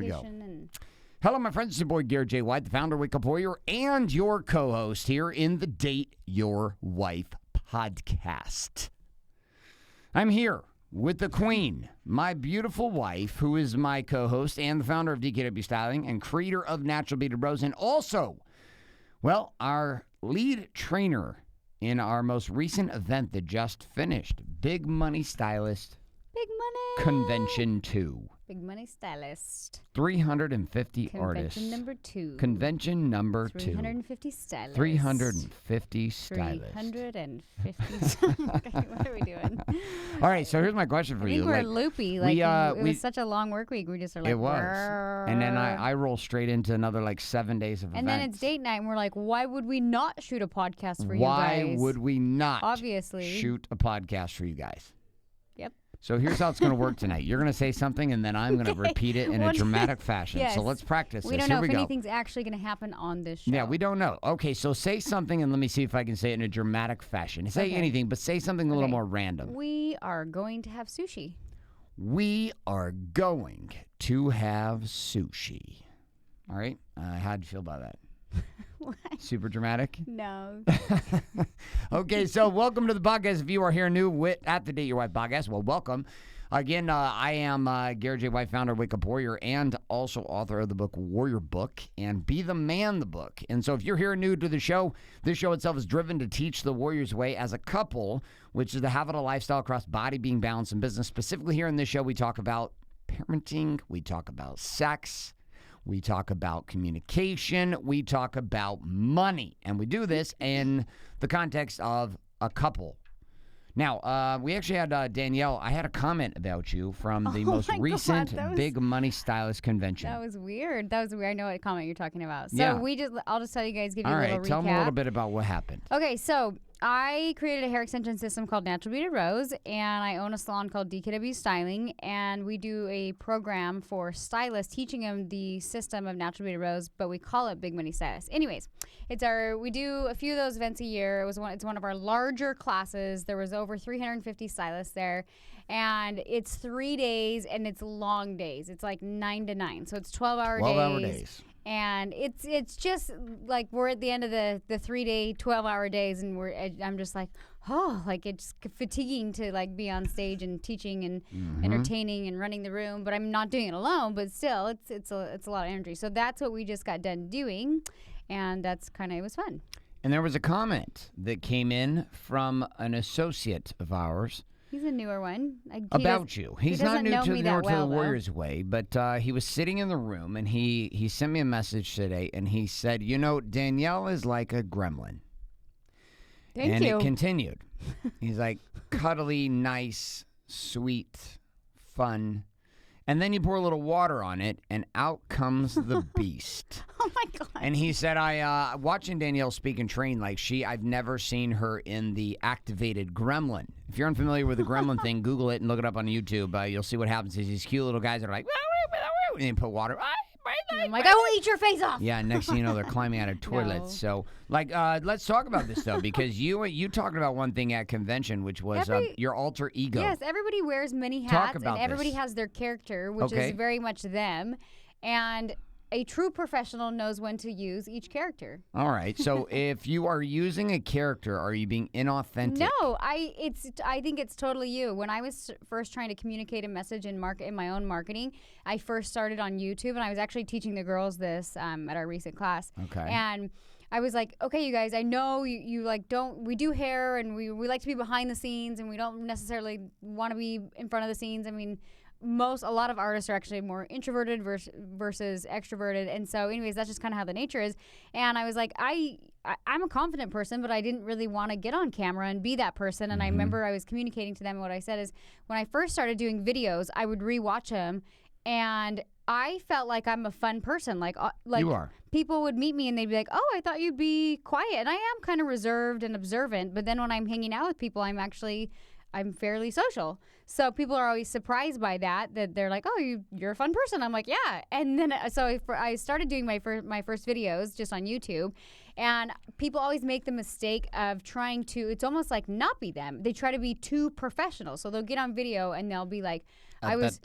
we go. And Hello, my friends. It's your boy, Garrett J, the founder of Wake Up Warrior, and your co-host here in the Date Your Wife podcast. I'm here with the queen, my beautiful wife, who is my co-host and the founder of DKW Styling and creator of Natural Beaded Rose, and also, well, our lead trainer in our most recent event that just finished, Big Money Stylist Big Money Convention 2. Big Money Stylist. 350 artists. Convention number 2. Convention number 2. 350 stylists. 350 stylists. 350. Okay, what are we doing? All right, so here's my question for I you. think we're loopy. Like, it we was such a long work week. We just are like, it was. Brrr. And then I roll straight into another 7 days of and events. then it's date night, and we're like, why would we not shoot a podcast for you Why guys? would we not Obviously shoot a podcast for you guys? Yep. So here's how it's going to work tonight. You're going to say something, and then I'm going to repeat it in a dramatic fashion. Yes. So let's practice this. We don't Here know we if go. anything's actually going to happen on this show. Yeah, we don't know. Okay, so say something, and let me see if I can say it in a dramatic fashion. Say Okay. anything, but say something a little Okay. more random. We are going to have sushi. We are going to have sushi. All right? How'd you feel about that? What? Super dramatic? No. Okay, so welcome to the podcast. If you are here new at the Date Your Wife podcast, well, welcome. Again, I am Garrett J, wife, founder of Wake Up Warrior, and also author of the book Warrior Book and Be the Man the book. And so if you're here new to the show, this show itself is driven to teach the warrior's way as a couple, which is to have a lifestyle across body, being, balance, and business. Specifically here in this show, we talk about parenting, we talk about sex, we talk about communication, we talk about money. And we do this in the context of a couple. Now, we actually had Danielle. I had a comment about you from the most my God, recent that was- Big Money Stylist Convention. That was weird. I know what comment you're talking about. So Yeah. I'll just tell you guys, give you All a little right, recap. tell me a little bit about what happened. Okay, so I created a hair extension system called Natural Beaded Rose, and I own a salon called DKW Styling, and we do a program for stylists teaching them the system of Natural Beaded Rose, but we call it Big Money Stylist. Anyways, we do a few of those events a year. It's one of our larger classes. There was over 350 stylists there, and it's 3 days, and it's long days. It's like 9 to 9, so it's 12-hour 12-hour days. And it's just like we're at the end of the 3-day, 12-hour days, and I'm just like, oh, like it's fatiguing to like be on stage and teaching and entertaining and running the room. But I'm not doing it alone. But still, it's a lot of energy. So that's what we just got done doing, and it was fun. And there was a comment that came in from an associate of ours. He's a newer one. About you. He's not new to the though. Warrior's Way, but he was sitting in the room, and he sent me a message today, and he said, Danielle is like a gremlin. Thank you. And it continued. He's like cuddly, nice, sweet, fun. And then you pour a little water on it, and out comes the beast. Oh, my God. And he said, watching Danielle speak and train, I've never seen her in the activated gremlin. If you're unfamiliar with the gremlin thing, Google it and look it up on YouTube. You'll see what happens is these cute little guys that are like, and they put water. I'm like, I will eat your face off. Yeah, next thing you know, they're climbing out of toilets. No. So, let's talk about this, though, because you talked about one thing at convention, which was your alter ego. Yes, everybody wears many Talk hats, about and everybody this. has their character, which Okay. is very much them. And a true professional knows when to use each character. All right. So if you are using a character, are you being inauthentic? No, I think it's totally you. When I was first trying to communicate a message in my own marketing, I first started on YouTube, and I was actually teaching the girls this at our recent class. Okay. And I was like, okay, you guys, I know you we do hair, and we like to be behind the scenes, and we don't necessarily want to be in front of the scenes. I mean, a lot of artists are actually more introverted versus extroverted, and so anyways, that's just kind of how the nature is. And I was like, I'm a confident person, but I didn't really want to get on camera and be that person. And I remember I was communicating to them, and what I said is, when I first started doing videos, I would rewatch them, and I felt like I'm a fun person. Like you are. People would meet me and they'd be like, oh, I thought you'd be quiet. And I am kind of reserved and observant, but then when I'm hanging out with people, I'm actually I'm fairly social. So people are always surprised by that they're like, oh, you're a fun person. I'm like, yeah. And then I started doing my first videos just on YouTube, and people always make the mistake of trying to, it's almost like not be them. They try to be too professional. So they'll get on video and they'll be like, I was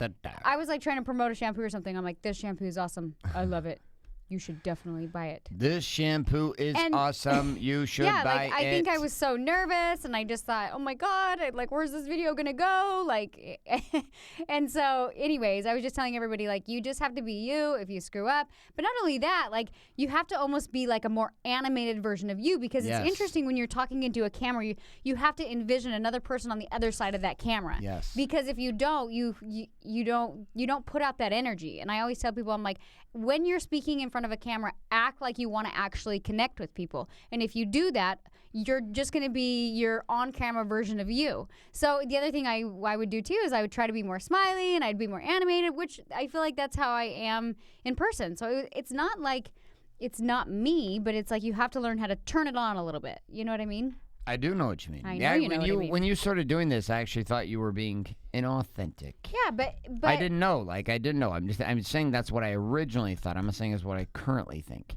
like trying to promote a shampoo or something. I'm like, this shampoo is awesome. I love it. You should definitely buy it. This shampoo is awesome. You should buy it. I think I was so nervous, and I just thought, oh my God, where's this video gonna go? Like, and so, anyways, I was just telling everybody, like, you just have to be you if you screw up. But not only that, like, you have to almost be like a more animated version of you, because it's interesting when you're talking into a camera. You have to envision another person on the other side of that camera. Yes. Because if you don't, you don't put out that energy. And I always tell people, I'm like, when you're speaking in front of a camera, act like you want to actually connect with people. And if you do that, you're just going to be your on-camera version of you. So the other thing I would do too is I would try to be more smiley and I'd be more animated, which I feel like that's how I am in person. So it's not like it's not me, but it's like you have to learn how to turn it on a little bit. You know what I mean? I do know what you mean. I know you know what I mean. When you started doing this, I actually thought you were being inauthentic. Yeah, but I didn't know. Like, I didn't know. I'm saying that's what I originally thought. I'm not saying it's what I currently think.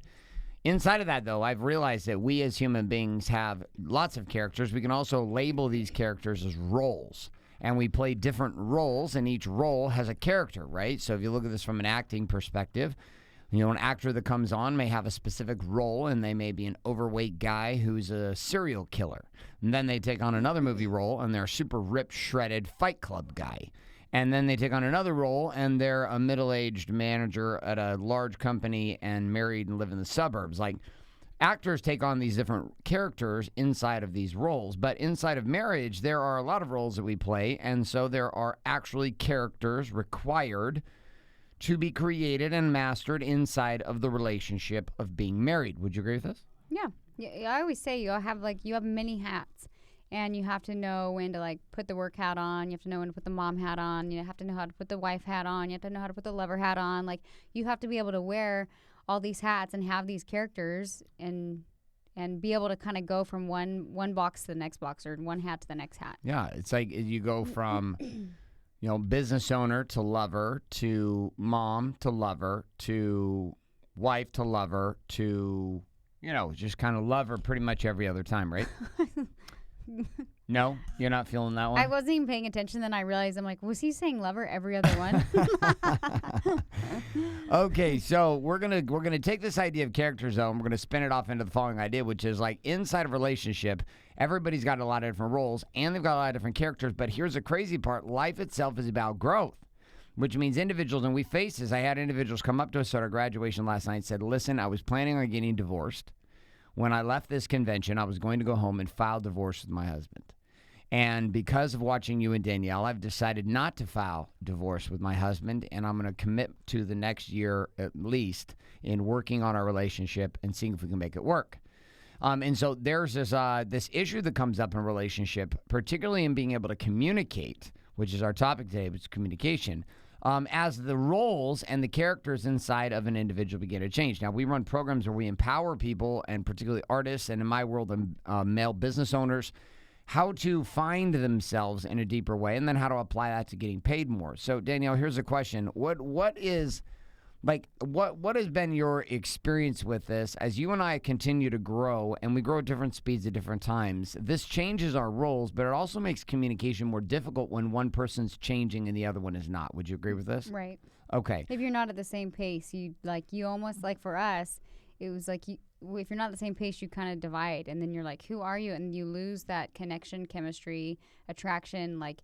Inside of that, though, I've realized that we as human beings have lots of characters. We can also label these characters as roles. And we play different roles, and each role has a character, right? So if you look at this from an acting perspective, you know, an actor that comes on may have a specific role, and they may be an overweight guy who's a serial killer. And then they take on another movie role, and they're a super ripped, shredded Fight Club guy. And then they take on another role, and they're a middle-aged manager at a large company and married and live in the suburbs. Like, actors take on these different characters inside of these roles. But inside of marriage, there are a lot of roles that we play, and so there are actually characters required to be created and mastered inside of the relationship of being married. Would you agree with this? Yeah. I always say you have many hats, and you have to know when to like put the work hat on. You have to know when to put the mom hat on. You have to know how to put the wife hat on. You have to know how to put the lover hat on. Like, you have to be able to wear all these hats and have these characters and be able to kind of go from one box to the next box, or one hat to the next hat. Yeah, it's like you go from you know, business owner to lover to mom to lover to wife to lover to, you know, just kind of lover pretty much every other time, right? No? You're not feeling that one? I wasn't even paying attention. Then I realized, I'm like, was he saying lover every other one? Okay, so we're gonna take this idea of character zone. We're gonna spin it off into the following idea, which is like inside of a relationship, everybody's got a lot of different roles and they've got a lot of different characters. But here's the crazy part: life itself is about growth, which means individuals, and we face this. I had individuals come up to us at our graduation last night and said, "Listen, I was planning on getting divorced. When I left this convention, I was going to go home and file divorce with my husband. And because of watching you and Danielle, I've decided not to file divorce with my husband, and I'm going to commit to the next year at least in working on our relationship and seeing if we can make it work." And so there's this issue that comes up in a relationship, particularly in being able to communicate, which is our topic today, which is communication, as the roles and the characters inside of an individual begin to change. Now, we run programs where we empower people, and particularly artists, and in my world, male business owners, how to find themselves in a deeper way, and then how to apply that to getting paid more. So, Danielle, here's a question. What has been your experience with this as you and I continue to grow, and we grow at different speeds at different times? This changes our roles, but it also makes communication more difficult when one person's changing and the other one is not. Would you agree with this? Right. Okay. If you're not at the same pace, you almost, like, for us, it was like if you're not at the same pace, you kind of divide, and then you're like, who are you? And you lose that connection, chemistry, attraction. Like,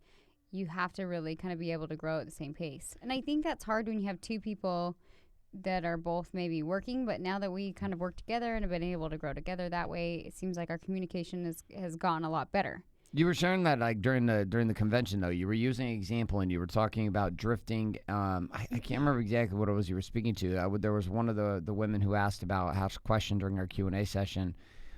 you have to really kind of be able to grow at the same pace. And I think that's hard when you have two people that are both maybe working, but now that we kind of work together and have been able to grow together that way, it seems like our communication has gotten a lot better. You were sharing that like during the convention, though. You were using an example, and you were talking about drifting. I can't remember exactly what it was you were speaking to. There was one of the women who asked about, asked a question during our Q&A session,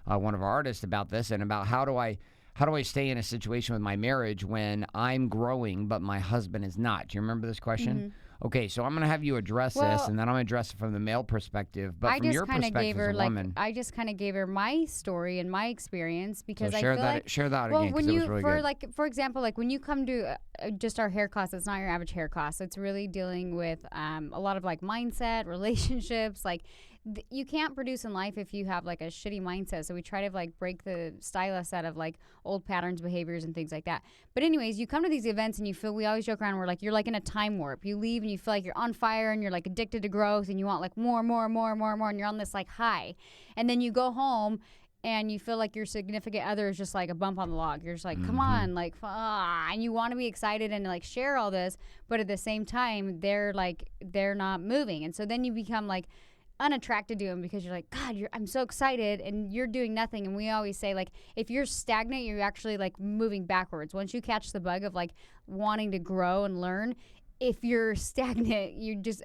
one of our artists, about this, and about how do I stay in a situation with my marriage when I'm growing but my husband is not? Do you remember this question? Okay, so I'm going to have you address this, Well, and then I'm going to address it from the male perspective. But I from just your kind of perspective gave as her a woman, I just kind of gave her my story and my experience so because I share feel that like share that well again because when it was you really for good. like for example like when you come to just our hair class, it's not your average hair class. It's really dealing with a lot of like mindset, relationships, like you can't produce in life if you have like a shitty mindset. So we try to like break the stylist out of like old patterns, behaviors, and things like that. But anyways, you come to these events and you feel, we always joke around, we're like, you're like in a time warp. You leave and you feel like you're on fire and you're like addicted to growth and you want like more, and you're on this like high. And then you go home and you feel like your significant other is just like a bump on the log. You're just like, come on, like, and you want to be excited and like share all this, but at the same time, they're not moving. And so then you become like unattracted to him because you're like, God, I'm so excited and you're doing nothing. And we always say, like, if you're stagnant, you're actually like moving backwards. Once you catch the bug of like wanting to grow and learn, if you're stagnant,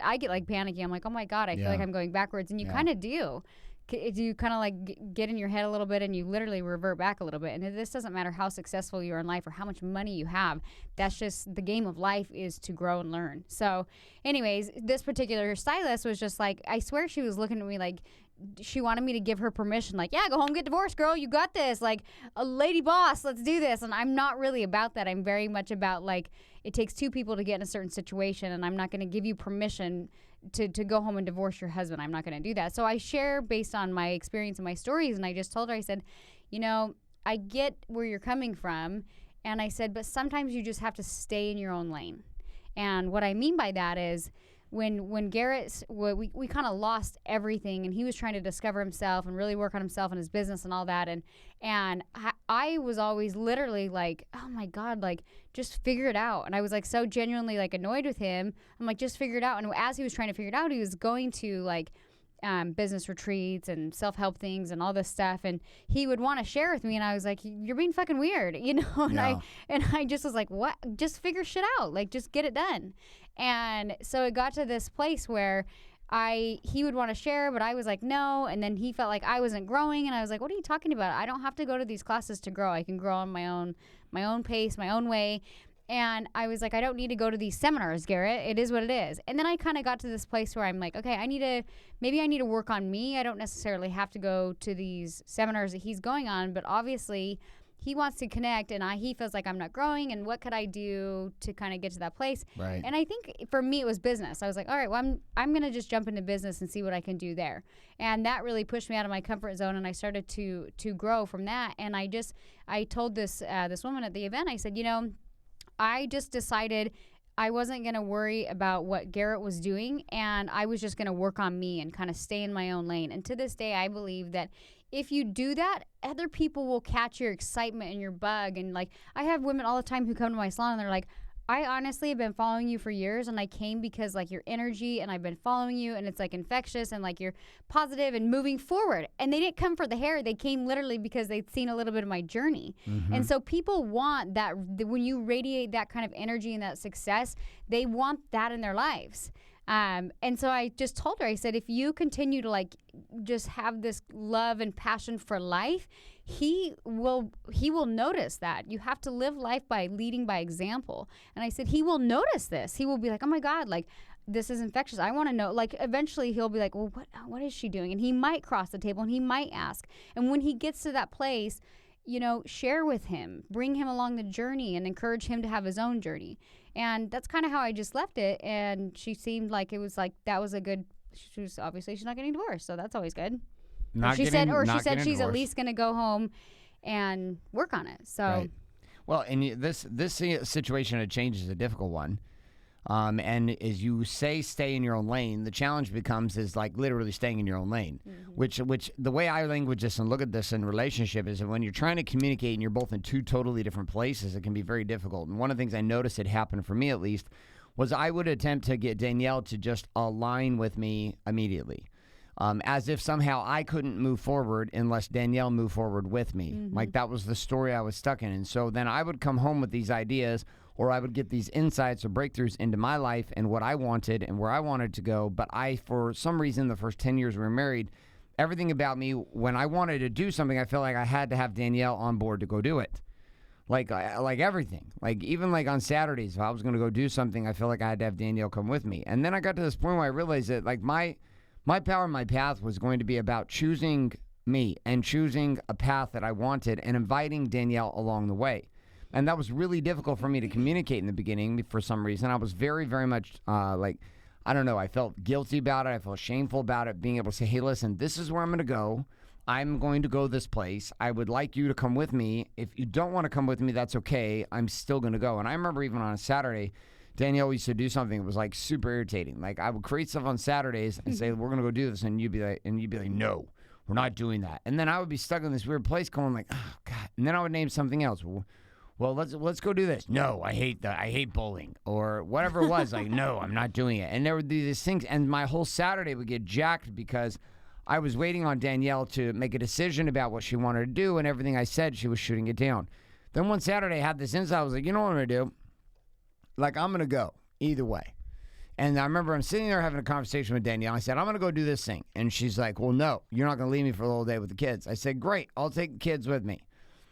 I get like panicky. I'm like, oh my God, I feel like I'm going backwards. And you kind of do. You kind of like get in your head a little bit and you literally revert back a little bit. And this doesn't matter how successful you are in life or how much money you have. That's just the game of life, is to grow and learn. So anyways, this particular stylist was just like, I swear she was looking at me like she wanted me to give her permission. Like, yeah, go home, get divorced, girl. You got this. Like a lady boss, let's do this. And I'm not really about that. I'm very much about like, it takes two people to get in a certain situation, and I'm not going to give you permission to go home and divorce your husband. I'm not going to do that. So I share based on my experience and my stories. And I just told her, I said, you know, I get where you're coming from. And I said, but sometimes you just have to stay in your own lane. And what I mean by that is when Garrett, we kind of lost everything, and he was trying to discover himself and really work on himself and his business and all that. And I was always literally like, oh my God, like just figure it out. And I was like so genuinely like annoyed with him. I'm like, just figure it out. And as he was trying to figure it out, he was going to like business retreats and self-help things and all this stuff, and he would want to share with me, and I was like, you're being fucking weird, you know. And I just was like, what? Just figure shit out, like just get it done. And so it got to this place where he would want to share, but I was like, no. And then he felt like I wasn't growing, and I was like, what are you talking about? I don't have to go to these classes to grow. I can grow on my own pace, my own way. And I was like, I don't need to go to these seminars, Garrett. It is what it is. And then I kind of got to this place where I'm like, okay, maybe I need to work on me. I don't necessarily have to go to these seminars that he's going on, but obviously he wants to connect, and he feels like I'm not growing, and what could I do to kind of get to that place? Right. And I think for me it was business. I was like, all right, well, I'm going to just jump into business and see what I can do there. And that really pushed me out of my comfort zone, and I started to grow from that. And I told this woman at the event, I said, you know, I just decided I wasn't going to worry about what Garrett was doing, and I was just going to work on me and kind of stay in my own lane. And to this day, I believe that if you do that, other people will catch your excitement and your bug. And like, I have women all the time who come to my salon and they're like, I honestly have been following you for years, and I came because like your energy, and I've been following you, and it's like infectious, and like you're positive and moving forward. And they didn't come for the hair. They came literally because they'd seen a little bit of my journey. Mm-hmm. And so people want that. When you radiate that kind of energy and that success, they want that in their lives. And so I just told her, I said, if you continue to like just have this love and passion for life, he will notice that. You have to live life by leading by example. And I said, he will notice this. He will be like, oh my God, like this is infectious. I want to know. Like eventually he'll be like, well, what is she doing? And he might cross the table and he might ask. And when he gets to that place, you know, share with him, bring him along the journey, and encourage him to have his own journey. And that's kind of how I just left it. And she seemed like it was like, that was a good, she's not getting divorced. So that's always good. She said she's at least going to go home and work on it. So, right. Well, and this situation, it changes a difficult one. And as you say, stay in your own lane, the challenge is like literally staying in your own lane, mm-hmm. which the way I language this and look at this in relationship is that when you're trying to communicate and you're both in two totally different places, it can be very difficult. And one of the things I noticed had happened for me, at least, was I would attempt to get Danielle to just align with me immediately. As if somehow I couldn't move forward unless Danielle moved forward with me. Mm-hmm. Like that was the story I was stuck in. And so then I would come home with these ideas, or I would get these insights or breakthroughs into my life and what I wanted and where I wanted to go. But for some reason, the first 10 years we were married, everything about me, when I wanted to do something, I felt like I had to have Danielle on board to go do it. like everything. Like even like on Saturdays, if I was going to go do something, I felt like I had to have Danielle come with me. And then I got to this point where I realized that like my power and my path was going to be about choosing me and choosing a path that I wanted and inviting Danielle along the way. And that was really difficult for me to communicate in the beginning for some reason. I was very, very much like, I don't know, I felt guilty about it. I felt shameful about it, being able to say, hey, listen, this is where I'm going to go. I'm going to go this place. I would like you to come with me. If you don't want to come with me, that's okay. I'm still going to go. And I remember even on a Saturday, Danielle used to do something that was like super irritating. Like I would create stuff on Saturdays and say, we're going to go do this. And you'd be like, no, we're not doing that. And then I would be stuck in this weird place going like, oh God. And then I would name something else. Well, let's go do this. No, I hate bowling or whatever it was. Like, no, I'm not doing it. And there would be these things. And my whole Saturday would get jacked because I was waiting on Danielle to make a decision about what she wanted to do. And everything I said, she was shooting it down. Then one Saturday I had this insight. I was like, you know what I'm going to do? Like, I'm going to go either way. And I remember I'm sitting there having a conversation with Danielle. I said, I'm going to go do this thing. And she's like, well, no, you're not going to leave me for the whole day with the kids. I said, great, I'll take the kids with me.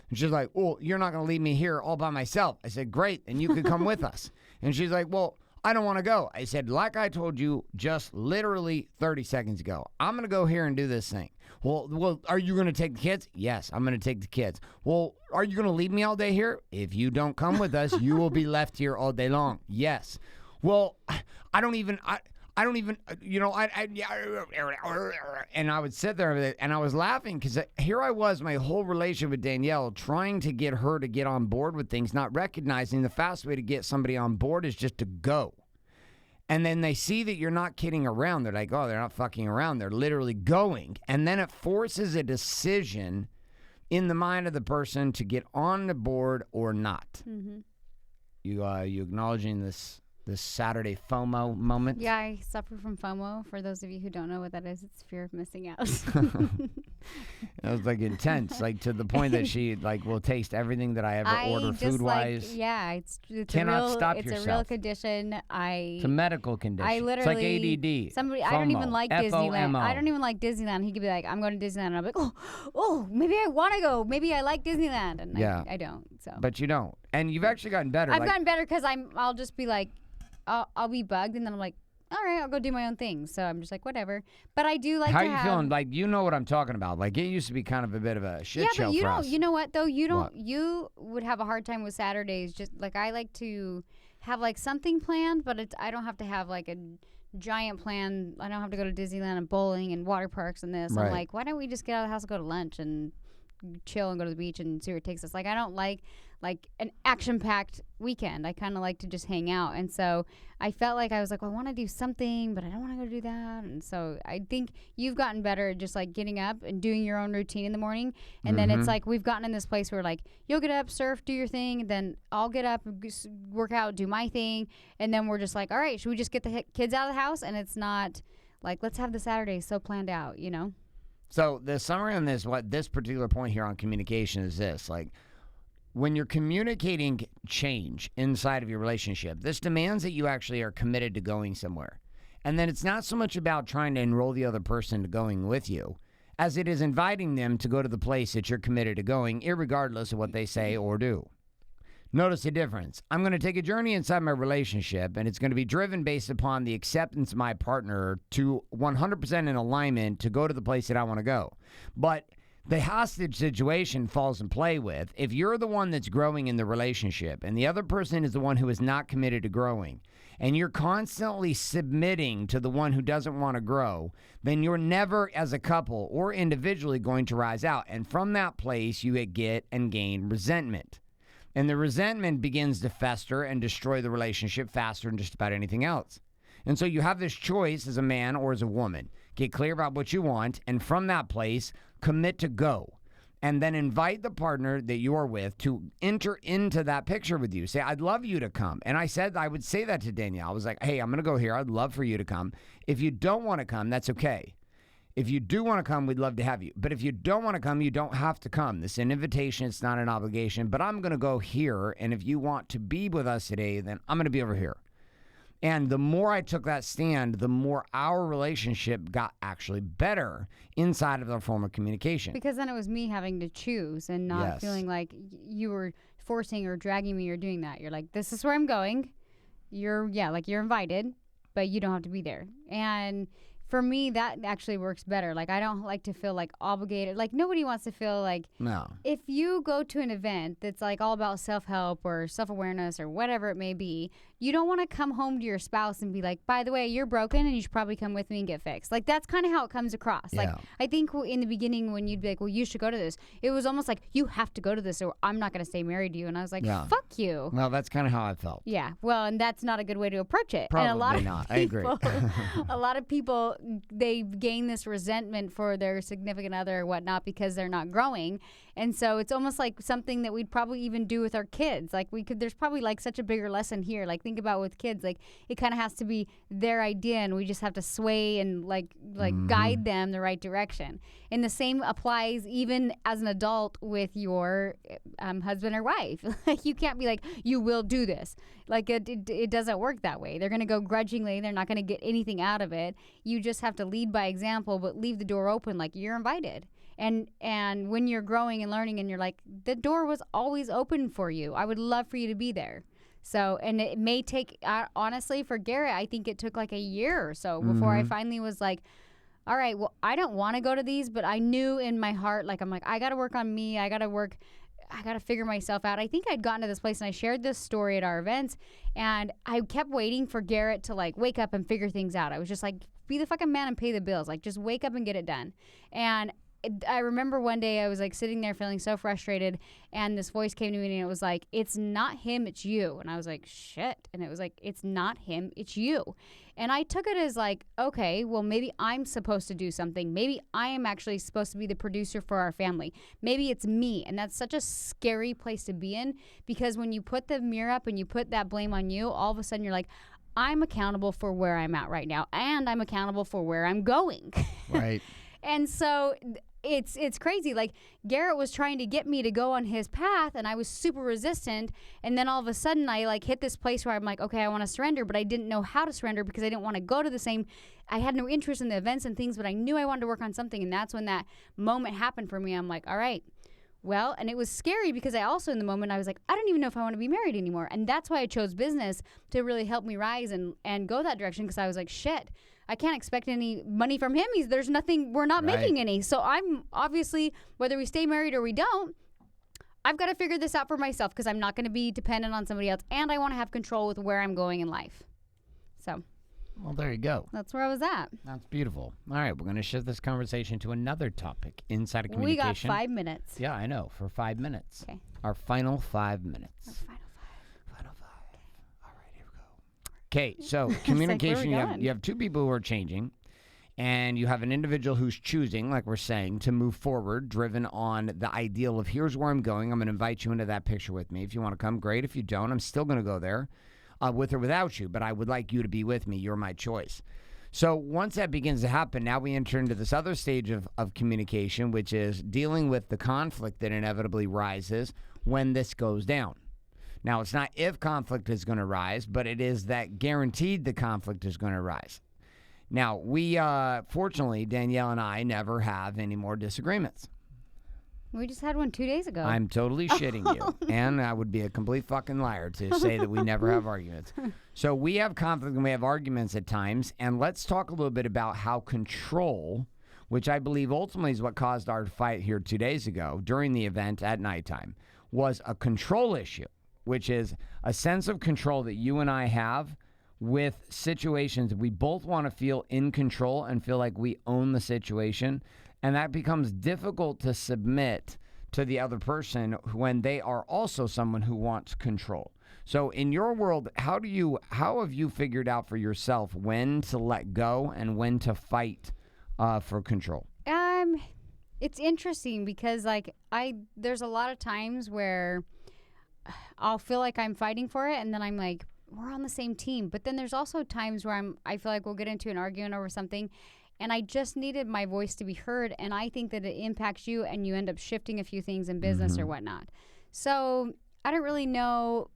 And she's like, well, you're not going to leave me here all by myself. I said, great, and you could come with us. And she's like, well, I don't want to go. I said, like I told you just literally 30 seconds ago, I'm going to go here and do this thing. Well, are you going to take the kids? Yes, I'm going to take the kids. Well, are you going to leave me all day here? If you don't come with us, you will be left here all day long. Yes. Well, I don't even, you know, and I would sit there and I was laughing because here I was, my whole relationship with Danielle, trying to get her to get on board with things, not recognizing the fast way to get somebody on board is just to go. And then they see that you're not kidding around. They're like, oh, they're not fucking around. They're literally going. And then it forces a decision in the mind of the person to get on the board or not. Mm-hmm. You acknowledging this Saturday FOMO moment? Yeah, I suffer from FOMO. For those of you who don't know what that is, it's fear of missing out. It was like intense, like to the point that she like will taste everything that I ever order food wise. Like, yeah, it's cannot stop yourself. It's a real condition. It's a medical condition. I literally, it's like ADD. Somebody, FOMO, I don't even like Disneyland. FOMO. I don't even like Disneyland. He could be like, I'm going to Disneyland, and I'm like, oh, maybe I want to go. Maybe I like Disneyland, and yeah. I don't. So, but you don't, and you've actually gotten better. I've gotten better because I'll just be like, I'll be bugged, and then I'm like, all right, I'll go do my own thing. So I'm just like, whatever. But I do like How to you feeling? Like, you know what I'm talking about. Like, it used to be kind of a bit of a shit show for us. You know what, though? You would have a hard time with Saturdays. Just, like, I like to have, like, something planned, but I don't have to have, like, a giant plan. I don't have to go to Disneyland and bowling and water parks and this. Right. I'm like, why don't we just get out of the house and go to lunch and chill and go to the beach and see where it takes us? Like, I don't like an action-packed weekend. I kind of like to just hang out. And so I felt like I was like, well, I want to do something, but I don't want to go do that. And so I think you've gotten better at just like getting up and doing your own routine in the morning. And then it's like we've gotten in this place where like you'll get up, surf, do your thing. Then I'll get up, work out, do my thing. And then we're just like, all right, should we just get the kids out of the house? And it's not like, let's have the Saturday so planned out, you know? So the summary on this particular point here on communication is this, like, when you're communicating change inside of your relationship, this demands that you actually are committed to going somewhere. And then it's not so much about trying to enroll the other person to going with you, as it is inviting them to go to the place that you're committed to going, irregardless of what they say or do. Notice the difference. I'm going to take a journey inside my relationship, and it's going to be driven based upon the acceptance of my partner to 100% in alignment to go to the place that I want to go. But the hostage situation falls in play with if you're the one that's growing in the relationship and the other person is the one who is not committed to growing, and you're constantly submitting to the one who doesn't want to grow, then you're never as a couple or individually going to rise out. And from that place, you get and gain resentment. And the resentment begins to fester and destroy the relationship faster than just about anything else. And so you have this choice as a man or as a woman. Get clear about what you want, and from that place, commit to go. And then invite the partner that you are with to enter into that picture with you. Say, I'd love you to come. And I would say that to Danielle. I was like, hey, I'm going to go here. I'd love for you to come. If you don't want to come, that's okay. If you do want to come, we'd love to have you. But if you don't want to come, you don't have to come. This is an invitation. It's not an obligation. But I'm going to go here. And if you want to be with us today, then I'm going to be over here. And the more I took that stand, the more our relationship got actually better inside of the form of communication. Because then it was me having to choose and not feeling like you were forcing or dragging me or doing that. You're like, this is where I'm going. You're invited, but you don't have to be there. And for me, that actually works better. Like, I don't like to feel like obligated. Like, nobody wants to feel like, No. if you go to an event that's like all about self-help or self-awareness or whatever it may be, you don't want to come home to your spouse and be like, by the way, you're broken and you should probably come with me and get fixed. Like, that's kind of how it comes across. Yeah. Like, I think in the beginning when you'd be like, well, you should go to this, it was almost like, you have to go to this or I'm not going to stay married to you. And I was like, fuck you. Well, that's kind of how I felt. Yeah. Well, and that's not a good way to approach it. Probably and a lot of not. People, I agree. a lot of people, they gain this resentment for their significant other or whatnot because they're not growing. And so it's almost like something that we'd probably even do with our kids. Like, there's probably like such a bigger lesson here. Like, think about with kids, like it kind of has to be their idea and we just have to sway and like guide them the right direction. And the same applies even as an adult with your husband or wife. Like, you can't be like, you will do this. Like, it doesn't work that way. They're going to go grudgingly. They're not going to get anything out of it. You just have to lead by example, but leave the door open. Like, you're invited. And when you're growing and learning and you're like, the door was always open for you. I would love for you to be there. So, and it may take, honestly, for Garrett, I think it took like a year or so before I finally was like, all right, well, I don't want to go to these, but I knew in my heart, like, I'm like, I got to work on me. I got to figure myself out. I think I'd gotten to this place and I shared this story at our events and I kept waiting for Garrett to like wake up and figure things out. I was just like, be the fucking man and pay the bills. Like, just wake up and get it done. And I remember one day I was like sitting there feeling so frustrated and this voice came to me and it was like, it's not him, it's you. And I was like, shit. And it was like, it's not him, it's you. And I took it as like, okay, well, maybe I'm supposed to do something. Maybe I am actually supposed to be the producer for our family. Maybe it's me. And that's such a scary place to be in because when you put the mirror up and you put that blame on you, all of a sudden you're like, I'm accountable for where I'm at right now and I'm accountable for where I'm going. Right. And so it's crazy. Like, Garrett was trying to get me to go on his path and I was super resistant. And then all of a sudden I like hit this place where I'm like, okay, I want to surrender, but I didn't know how to surrender because I didn't want to go to the same, I had no interest in the events and things, but I knew I wanted to work on something. And that's when that moment happened for me. I'm like, all right, well, and it was scary because I also in the moment I was like, I don't even know if I want to be married anymore. And that's why I chose business to really help me rise and go that direction because I was like, shit, I can't expect any money from him. There's nothing, we're not making any. So I'm obviously, whether we stay married or we don't, I've got to figure this out for myself because I'm not going to be dependent on somebody else. And I want to have control with where I'm going in life. So. Well, there you go. That's where I was at. That's beautiful. All right, we're going to shift this conversation to another topic inside of communication. We got 5 minutes. Yeah, I know, for 5 minutes. Okay. Our final 5 minutes. Final 5. Okay, so communication, like, you have two people who are changing, and you have an individual who's choosing, like we're saying, to move forward, driven on the ideal of here's where I'm going. I'm going to invite you into that picture with me. If you want to come, great. If you don't, I'm still going to go there with or without you, but I would like you to be with me. You're my choice. So once that begins to happen, now we enter into this other stage of communication, which is dealing with the conflict that inevitably rises when this goes down. Now, it's not if conflict is going to rise, but it is that guaranteed the conflict is going to rise. Now, we, fortunately, Danielle and I never have any more disagreements. We just had one 2 days ago. I'm totally shitting you. And I would be a complete fucking liar to say that we never have arguments. So we have conflict and we have arguments at times. And let's talk a little bit about how control, which I believe ultimately is what caused our fight here 2 days ago during the event at nighttime, was a control issue, which is a sense of control that you and I have with situations. We both want to feel in control and feel like we own the situation. And that becomes difficult to submit to the other person when they are also someone who wants control. So in your world, how have you figured out for yourself when to let go and when to fight for control? It's interesting because there's a lot of times where I'll feel like I'm fighting for it and then I'm like, we're on the same team. But then there's also times where I feel like we'll get into an argument over something and I just needed my voice to be heard, and I think that it impacts you and you end up shifting a few things in business or whatnot. So I don't really know.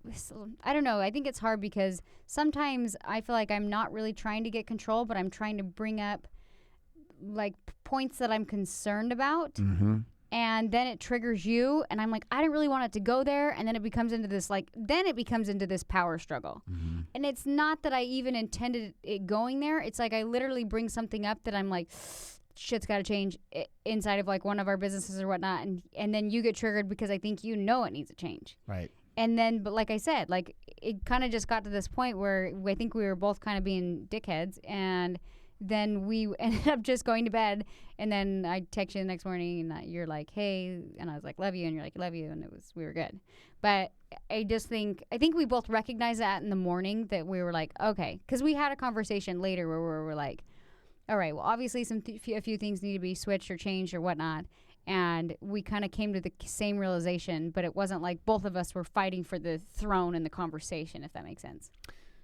I don't know. I think it's hard because sometimes I feel like I'm not really trying to get control, but I'm trying to bring up like points that I'm concerned about. and then it triggers you, and I'm like, I didn't really want it to go there, and then it becomes into this power struggle. And it's not that I even intended it going there. It's like I literally bring something up that I'm like, shit's got to change inside of like one of our businesses or whatnot, and then you get triggered because I think it needs to change. Right. And then, but like I said, like it kind of just got to this point where I think we were both kind of being dickheads, and then we ended up just going to bed. And then I text you the next morning, and you're like, "Hey," and I was like, "Love you," and you're like, "Love you," and we were good. But I think we both recognized that in the morning that we were like, okay, because we had a conversation later where we were like, all right, well, obviously a few things need to be switched or changed or whatnot. And we kind of came to the same realization, but it wasn't like both of us were fighting for the throne in the conversation, if that makes sense.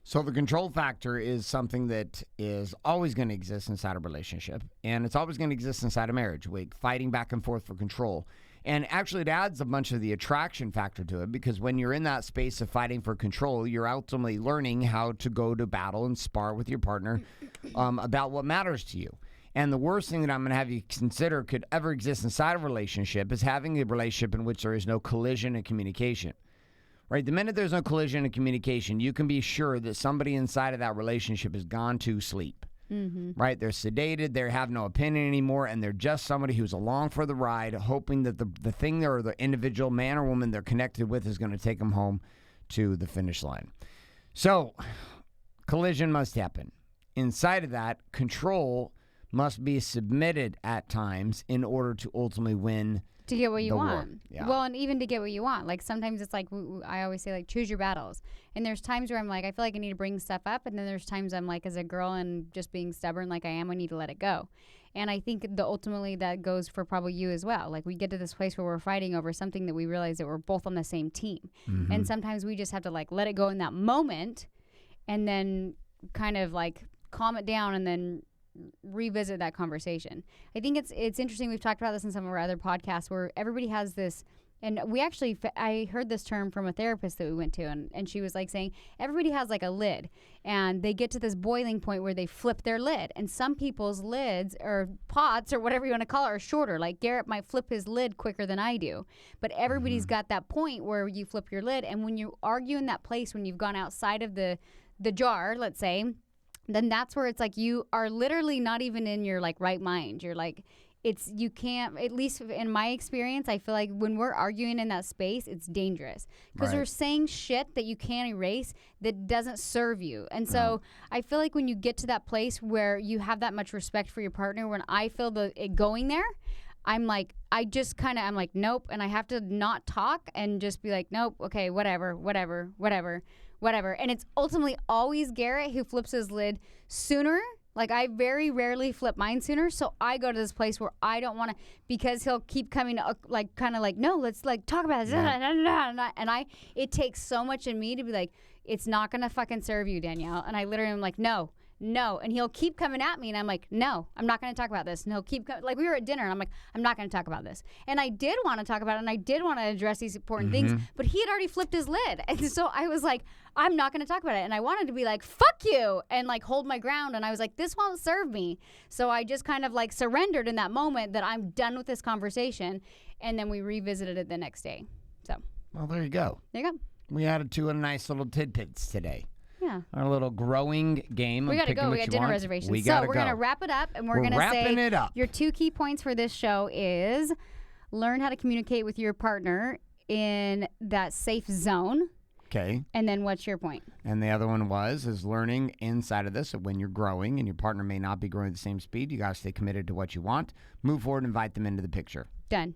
So the control factor is something that is always going to exist inside a relationship, and it's always going to exist inside a marriage. We're fighting back and forth for control. And actually, it adds a bunch of the attraction factor to it, because when you're in that space of fighting for control, you're ultimately learning how to go to battle and spar with your partner about what matters to you. And the worst thing that I'm going to have you consider could ever exist inside a relationship is having a relationship in which there is no collision and communication. Right? The minute there's no collision and communication, you can be sure that somebody inside of that relationship has gone to sleep. Right? They're sedated, they have no opinion anymore, and they're just somebody who's along for the ride, hoping that the thing or the individual man or woman they're connected with is going to take them home to the finish line. So, collision must happen. Inside of that, control must be submitted at times in order to ultimately win to get what you want. Yeah. Well, and even to get what you want. Like sometimes it's like, I always say, like, choose your battles. And there's times where I'm like, I feel like I need to bring stuff up. And then there's times I'm like, as a girl and just being stubborn like I am, I need to let it go. And I think ultimately that goes for probably you as well. Like we get to this place where we're fighting over something that we realize that we're both on the same team. And sometimes we just have to like let it go in that moment and then kind of like calm it down and then revisit that conversation. I think it's interesting. We've talked about this in some of our other podcasts where everybody has this, and we actually, I heard this term from a therapist that we went to, and she was like saying everybody has like a lid, and they get to this boiling point where they flip their lid, and some people's lids or pots or whatever you want to call it are shorter. Like Garrett might flip his lid quicker than I do, but everybody's got that point where you flip your lid, and when you argue in that place, when you've gone outside of the jar, let's say, then that's where it's like you are literally not even in your like right mind. You're like, you can't, at least in my experience, I feel like when we're arguing in that space, it's dangerous because we're saying shit that you can't erase that doesn't serve you. And so I feel like when you get to that place where you have that much respect for your partner, when I feel it going there, I'm like, I'm like, nope. And I have to not talk and just be like, nope. Okay, whatever. And it's ultimately always Garrett who flips his lid sooner. Like I very rarely flip mine sooner. So I go to this place where I don't want to, because he'll keep coming like kind of like, no, let's like talk about this. Yeah. And it takes so much in me to be like, it's not going to fucking serve you, Danielle. And I literally am like, no. And he'll keep coming at me, and I'm like, no, I'm not going to talk about this. And he'll keep like we were at dinner, and I'm like, I'm not going to talk about this. And I did want to talk about it, and I did want to address these important things, but he had already flipped his lid. And so I was like, I'm not going to talk about it. And I wanted to be like, fuck you, and like hold my ground. And I was like, this won't serve me. So I just kind of like surrendered in that moment that I'm done with this conversation. And then we revisited it the next day. So. Well, there you go. There you go. We added two nice little tidbits today. Yeah. Our little growing game. We got to go. We got dinner reservations. We're going to wrap it up, and we're going to say your 2 key points for this show is learn how to communicate with your partner in that safe zone. Okay. And then what's your point? And the other one is learning inside of this that when you're growing and your partner may not be growing at the same speed, you got to stay committed to what you want. Move forward and invite them into the picture. Done.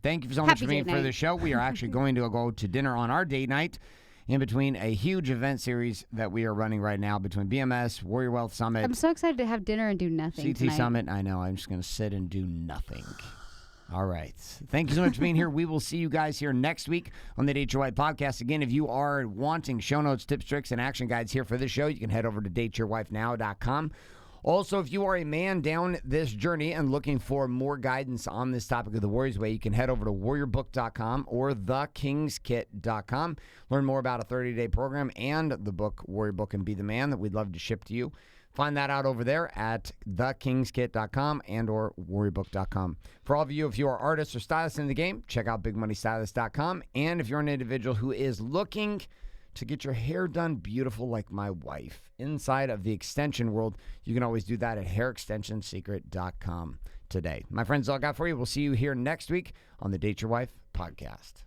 Thank you so much for being for the show. We are actually going to go to dinner on our date night in between a huge event series that we are running right now between BMS, Warrior Wealth Summit. I'm so excited to have dinner and do nothing CT tonight. Summit. I know. I'm just going to sit and do nothing. All right. Thank you so much for being here. We will see you guys here next week on the Date Your Wife podcast. Again, if you are wanting show notes, tips, tricks, and action guides here for this show, you can head over to dateyourwifenow.com. Also, if you are a man down this journey and looking for more guidance on this topic of the Warrior's Way, you can head over to warriorbook.com or thekingskit.com. Learn more about a 30-day program and the book, Warrior Book and Be the Man, that we'd love to ship to you. Find that out over there at thekingskit.com and or warriorbook.com. For all of you, if you are artists or stylists in the game, check out bigmoneystylist.com. And if you're an individual who is looking to get your hair done beautiful like my wife inside of the extension world, you can always do that at hairextensionsecret.com today. My friends, all I got for you. We'll see you here next week on the Date Your Wife podcast.